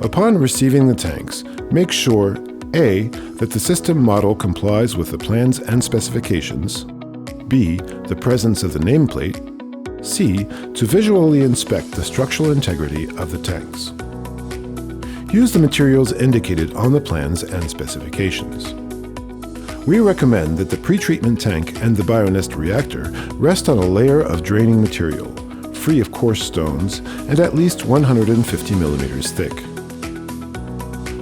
Upon receiving the tanks, make sure A. that the system model complies with the plans and specifications, B. the presence of the nameplate, C. to visually inspect the structural integrity of the tanks. Use the materials indicated on the plans and specifications. We recommend that the pretreatment tank and the BioNest reactor rest on a layer of draining material, free of coarse stones and at least 150 millimeters thick.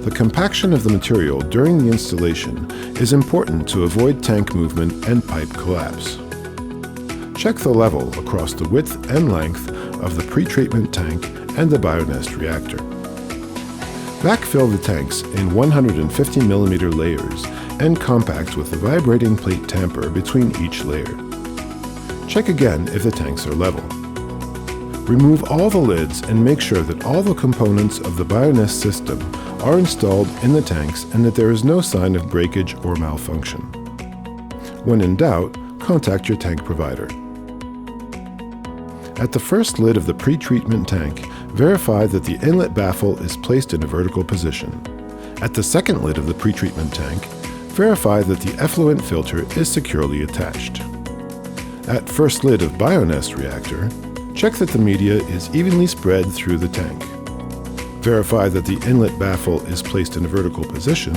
The compaction of the material during the installation is important to avoid tank movement and pipe collapse. Check the level across the width and length of the pretreatment tank and the BioNest reactor. Backfill the tanks in 150 millimeter layers and compact with the vibrating plate tamper between each layer. Check again if the tanks are level. Remove all the lids and make sure that all the components of the BioNest system are installed in the tanks and that there is no sign of breakage or malfunction. When in doubt, contact your tank provider. At the first lid of the pretreatment tank, verify that the inlet baffle is placed in a vertical position. At the second lid of the pretreatment tank, verify that the effluent filter is securely attached. At first lid of BioNest reactor, check that the media is evenly spread through the tank. Verify that the inlet baffle is placed in a vertical position.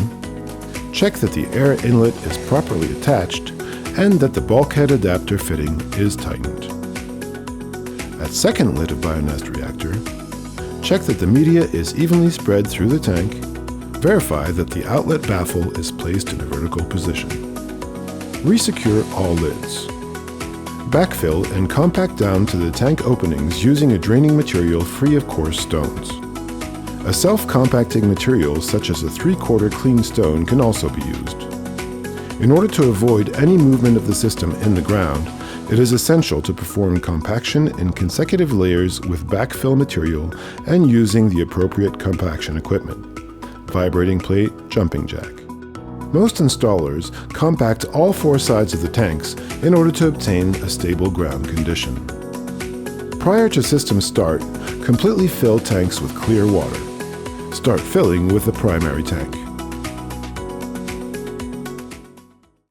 Check that the air inlet is properly attached and that the bulkhead adapter fitting is tightened. At second lid of BioNest reactor, check that the media is evenly spread through the tank. Verify that the outlet baffle is placed in a vertical position. Resecure all lids. Backfill and compact down to the tank openings using a draining material free of coarse stones. A self-compacting material such as a 3/4 clean stone can also be used. In order to avoid any movement of the system in the ground, it is essential to perform compaction in consecutive layers with backfill material and using the appropriate compaction equipment: vibrating plate, jumping jack. Most installers compact all 4 sides of the tanks in order to obtain a stable ground condition. Prior to system start, completely fill tanks with clear water. Start filling with the primary tank.